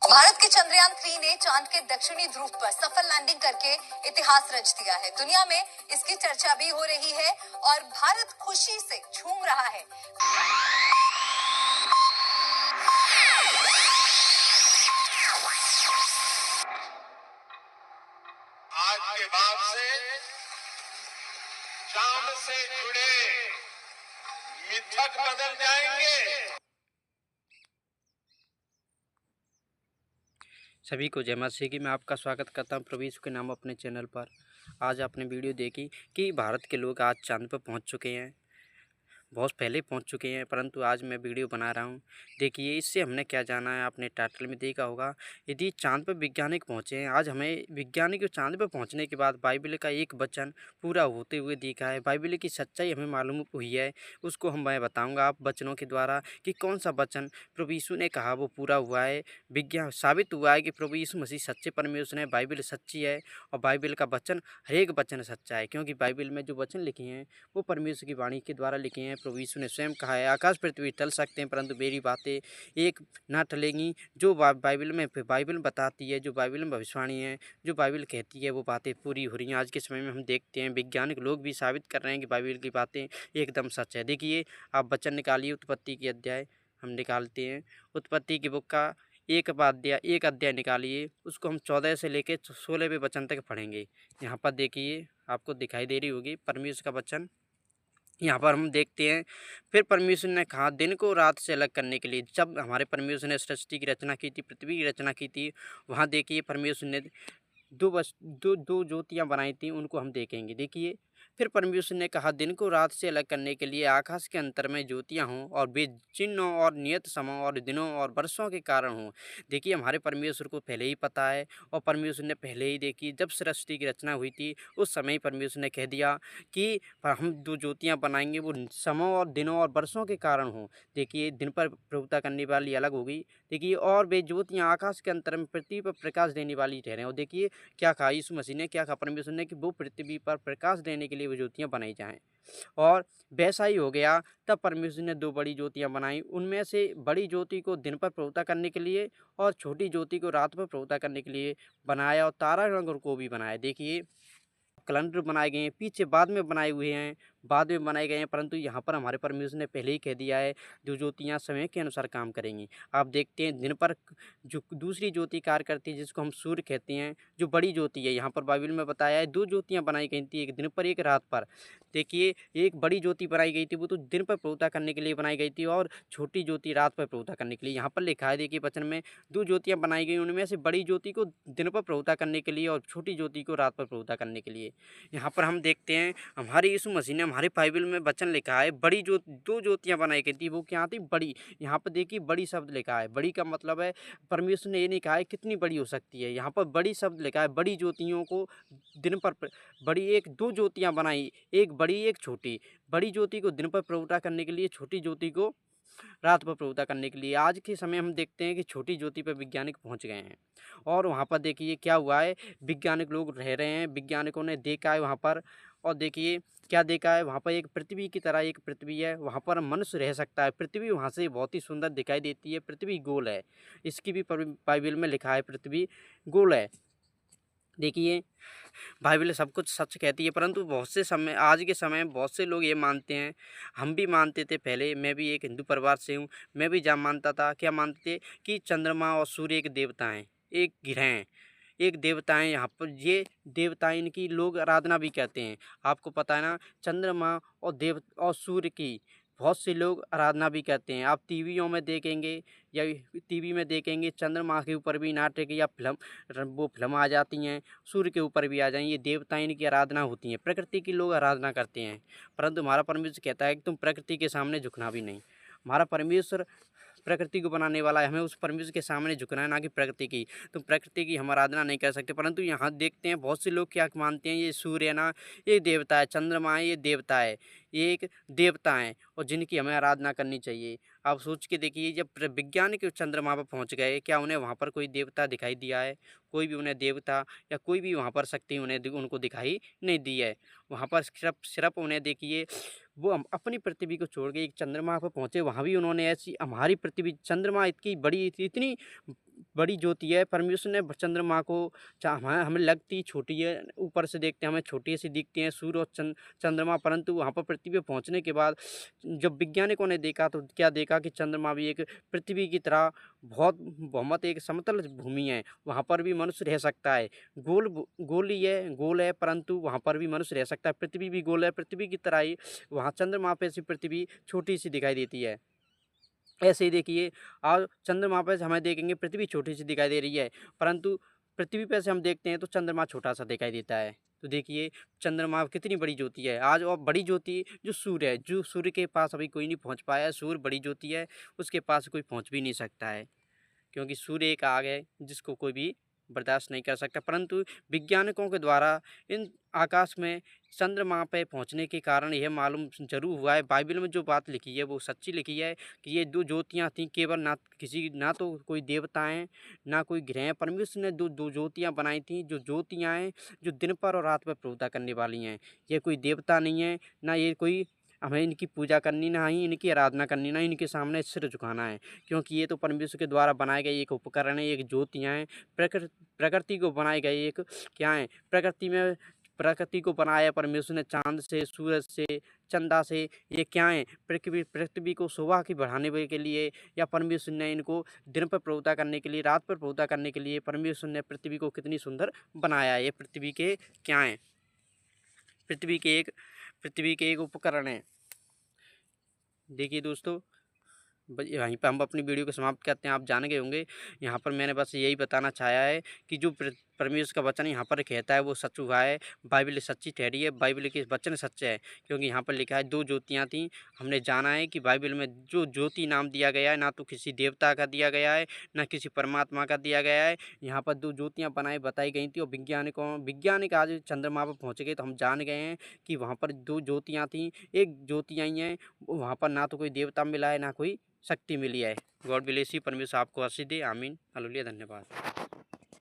भारत के चंद्रयान 3 ने चांद के दक्षिणी ध्रुव पर सफल लैंडिंग करके इतिहास रच दिया है। दुनिया में इसकी चर्चा भी हो रही है और भारत खुशी से झूम रहा है। आज के बाद से चांद से जुड़े मिथक बदल जाएंगे। सभी को जय माता श्री की। मैं आपका स्वागत करता हूं प्रभु यीशु के नाम अपने चैनल पर। आज आपने वीडियो देखी कि भारत के लोग आज चांद पर पहुंच चुके हैं, बहुत पहले पहुंच चुके हैं, परंतु आज मैं वीडियो बना रहा हूं। देखिए इससे हमने क्या जाना है, आपने टाइटल में देखा होगा। यदि चांद पर वैज्ञानिक पहुंचे हैं, आज हमें वैज्ञानिक चांद पर पहुंचने के बाद बाइबल का एक वचन पूरा होते हुए दिखा है। बाइबल की सच्चाई हमें मालूम हुई है, उसको मैं बताऊँगा आप वचनों के द्वारा कि कौन सा वचन प्रभु यीशु ने कहा वो पूरा हुआ है। विज्ञान साबित हुआ है कि प्रभु यीशु मसीह सच्चे परमेश्वर हैं, बाइबल सच्ची है और बाइबल का वचन हर एक वचन सच्चा है, क्योंकि बाइबल में जो वचन लिखे हैं वो परमेश्वर की वाणी के द्वारा लिखे हैं। प्रभु यीशु ने स्वयं कहा है, आकाश पृथ्वी टल सकते हैं परंतु मेरी बातें एक ना टलेंगी। जो बाइबल बताती है, जो बाइबल में भविष्यवाणी है, जो बाइबल कहती है वो बातें पूरी हो रही हैं। आज के समय में हम देखते हैं वैज्ञानिक लोग भी साबित कर रहे हैं कि बाइबल की बातें एकदम सच है। देखिए आप वचन निकालिए, उत्पत्ति की अध्याय हम निकालते हैं। उत्पत्ति की बुक का एक अध्याय निकालिए, उसको हम 14 से लेकर 16वें वचन तक पढ़ेंगे। यहाँ पर देखिए आपको दिखाई दे रही होगी परमेश्वर का वचन। यहाँ पर हम देखते हैं, फिर परमेश्वर ने कहा दिन को रात से अलग करने के लिए। जब हमारे परमेश्वर ने सृष्टि की रचना की थी, पृथ्वी की रचना की थी, वहाँ देखिए परमेश्वर ने दो ज्योतियाँ बनाई थी, उनको हम देखेंगे। देखिए फिर परमेश्वर ने कहा दिन को रात से अलग करने के लिए आकाश के अंतर में ज्योतियाँ हों और वे चिन्हों और नियत समय और दिनों और वर्षों के कारण हों। देखिए हमारे परमेश्वर को पहले ही पता है और परमेश्वर ने पहले ही देखी, जब सृष्टि की रचना हुई थी उस समय ही परमेश्वर ने कह दिया कि हम दो ज्योतियाँ बनाएंगे, वो समय और दिनों और वर्षों के कारण हों। देखिए दिन पर प्रभुता करने वाली अलग होगी। देखिए और वे ज्योतियाँ आकाश के अंतर में पृथ्वी पर प्रकाश देने वाली ठहरें। और देखिए क्या कहा यीशु मसीह ने, क्या कहा परमेश्वर ने कि वो पृथ्वी पर प्रकाश देने के लिए वो ज्योतियाँ बनाई जाएं। और वैसा ही हो गया। तब परमेश्वर ने दो बड़ी ज्योतियाँ बनाई, उनमें से बड़ी ज्योति को दिन पर प्रभुता करने के लिए और छोटी ज्योति को रात पर प्रभुता करने के लिए बनाया और तारा रंग को भी बनाया। देखिए कैलेंडर बनाए गए हैं, पीछे बाद में बनाए हुए हैं, बाद में बनाए गए हैं, परंतु यहाँ पर हमारे परमेश्वर ने पहले ही कह दिया है जो ज्योतियाँ समय के अनुसार काम करेंगी। आप देखते हैं दिन पर जो दूसरी ज्योति कार्य करती है जिसको हम सूर्य कहते हैं, जो बड़ी ज्योति है, यहाँ पर बाइबल में बताया है दो ज्योतियाँ बनाई गई थी, एक दिन पर एक रात पर। देखिए एक बड़ी ज्योति बनाई गई थी, वो तो दिन पर प्रभुता करने के लिए बनाई गई थी और छोटी ज्योति रात पर प्रभुता करने के लिए। यहाँ पर लिखा है देखिए वचन में दो ज्योतियाँ बनाई गई, उनमें से बड़ी ज्योति को दिन पर प्रभुता करने के लिए और छोटी ज्योति को रात पर प्रभुता करने के लिए। यहाँ पर हम देखते हैं हमारे यीशु मसीह ने हमारे बाइबल में वचन लिखा है बड़ी जो दो ज्योतियाँ बनाई गई थी, वो क्या थी बड़ी। यहाँ पर देखिए बड़ी शब्द लिखा है, बड़ी का मतलब है परमेश्वर ने ये नहीं कहा है कितनी बड़ी हो सकती है, यहाँ पर बड़ी शब्द लिखा है। बड़ी ज्योतियों को दिन पर बड़ी एक दो ज्योतियाँ बनाई, एक बड़ी एक छोटी। बड़ी ज्योति को दिन पर प्रभुता करने के लिए, छोटी ज्योति को रात पर प्रभुता करने के लिए। आज के समय हम देखते हैं कि छोटी ज्योति पर वैज्ञानिक पहुंच गए हैं और वहां पर देखिए क्या हुआ है, वैज्ञानिक लोग रह रहे हैं, वैज्ञानिकों ने देखा है वहां पर। और देखिए क्या देखा है, वहाँ पर एक पृथ्वी की तरह एक पृथ्वी है, वहाँ पर मनुष्य रह सकता है। पृथ्वी वहाँ से बहुत ही सुंदर दिखाई देती है, पृथ्वी गोल है, इसकी भी बाइबल में लिखा है पृथ्वी गोल है। देखिए बाइबल सब कुछ सच कहती है, परंतु बहुत से समय आज के समय में बहुत से लोग ये मानते हैं, हम भी मानते थे पहले, मैं भी एक हिंदू परिवार से हूँ, मैं भी जहाँ मानता था, क्या मानते थे कि चंद्रमा और सूर्य एक देवता हैं, एक ग्रह हैं, एक देवता हैं। यहाँ पर ये देवता इनकी लोग आराधना भी करते हैं। आपको पता है ना, चंद्रमा और सूर्य की बहुत से लोग आराधना भी करते हैं। आप टीवियों में देखेंगे या टीवी में देखेंगे चंद्रमा के ऊपर भी नाटक या फिल्म आ जाती हैं, सूर्य के ऊपर भी आ जाएंगी। ये देवता इनकी आराधना होती है, प्रकृति की लोग आराधना करते हैं। परंतु हमारा परमेश्वर कहता है कि तुम प्रकृति के सामने झुकना भी नहीं। हमारा परमेश्वर प्रकृति को बनाने वाला है, हमें उस परमेश्वर के सामने झुकना है, ना कि प्रकृति की। तुम प्रकृति की हम आराधना नहीं कर सकते। परंतु यहाँ देखते हैं बहुत से लोग क्या मानते हैं, ये सूर्य ना ये देवता है, चंद्रमा है ये देवता है, ये एक देवता है और जिनकी हमें आराधना करनी चाहिए। आप सोच के देखिए, जब वैज्ञानिक चंद्रमा पर पहुँच गए, क्या उन्हें वहाँ पर कोई देवता दिखाई दिया है? कोई भी उन्हें देवता या कोई भी वहाँ पर शक्ति उनको दिखाई नहीं दी है। वहाँ पर सिर्फ उन्हें देखिए, वो अपनी पृथ्वी को छोड़ के एक चंद्रमा पर पहुँचे, वहाँ भी उन्होंने ऐसी हमारी पृथ्वी चंद्रमा इतनी बड़ी बड़ी ज्योति है। परमेश्वर ने चंद्रमा को हमें लगती छोटी है, ऊपर से देखते हैं हमें छोटी सी दिखती हैं सूर्य और चंद्रमा, परंतु वहाँ पर पृथ्वी पे पहुँचने के बाद जब वैज्ञानिकों ने देखा तो क्या देखा कि चंद्रमा भी एक पृथ्वी की तरह बहुमत एक समतल भूमि है, वहाँ पर भी मनुष्य रह सकता है। गोल है, परंतु वहाँ पर भी मनुष्य रह सकता है। पृथ्वी भी गोल है, पृथ्वी की तरह ही वहाँ चंद्रमा पे से पृथ्वी छोटी सी दिखाई देती है। ऐसे ही देखिए आज चंद्रमा पे से हमें देखेंगे पृथ्वी छोटी सी दिखाई दे रही है, परंतु पृथ्वी पे से हम देखते हैं तो चंद्रमा छोटा सा दिखाई देता है। तो देखिए चंद्रमा कितनी बड़ी ज्योति है आज, और बड़ी ज्योति जो सूर्य है, जो सूर्य के पास अभी कोई नहीं पहुंच पाया है। सूर्य बड़ी ज्योति है, उसके पास कोई पहुंच भी नहीं सकता है, क्योंकि सूर्य एक आग है जिसको कोई भी बर्दाश्त नहीं कर सकता। परंतु वैज्ञानिकों के द्वारा इन आकाश में चंद्रमा पे पहुंचने के कारण यह मालूम जरूर हुआ है, बाइबल में जो बात लिखी है वो सच्ची लिखी है कि ये दो ज्योतियाँ थीं, केवल ना तो कोई देवता हैं ना कोई ग्रह हैं। परमेश्वर ने दो ज्योतियाँ बनाई थीं, जो ज्योतियाँ हैं जो दिन पर और रात पर प्रभुता करने वाली हैं। ये कोई देवता नहीं है, ना ये कोई हमें इनकी पूजा करनी, ना ही इनकी आराधना करनी, ना इनके सामने सिर झुकाना है, क्योंकि ये तो परमेश्वर के द्वारा बनाए गए एक उपकरण है, एक ज्योतियाँ हैं। प्रकृति को बनाए गए एक क्या है, प्रकृति को बनाया परमेश्वर ने चांद से, सूरज से, चंदा से। ये क्या है, पृथ्वी को शोभा की बढ़ाने के लिए, या परमेश्वर ने इनको दिन पर प्रभुता करने के लिए, रात पर प्रभुता करने के लिए परमेश्वर ने पृथ्वी को कितनी सुंदर बनाया है। ये पृथ्वी के क्या हैं, पृथ्वी के एक उपकरण है। देखिए दोस्तों, यहीं पर हम अपनी वीडियो को समाप्त करते हैं। आप जान गए होंगे, यहाँ पर मैंने बस यही बताना चाहा है कि जो परमेश्वर का वचन यहाँ पर कहता है वो सच हुआ है। बाइबल सच्ची ठहरी है, बाइबल के वचन सच्चे है, क्योंकि यहाँ पर लिखा है दो ज्योतियाँ थीं। हमने जाना है कि बाइबल में जो ज्योति नाम दिया गया है ना तो किसी देवता का दिया गया है, ना किसी परमात्मा का दिया गया है। यहाँ पर दो ज्योतियाँ बताई गई थी, और वैज्ञानिक आज चंद्रमा पर पहुँच गए तो हम जान गए हैं कि वहाँ पर दो ज्योतियाँ थीं। एक ज्योति आई हैं, वहाँ पर ना तो कोई देवता मिला है ना कोई शक्ति मिली है। गॉड ब्लेस यू, परमेश्वर आपको आशीष दे। आमीन, हालेलुया, धन्यवाद।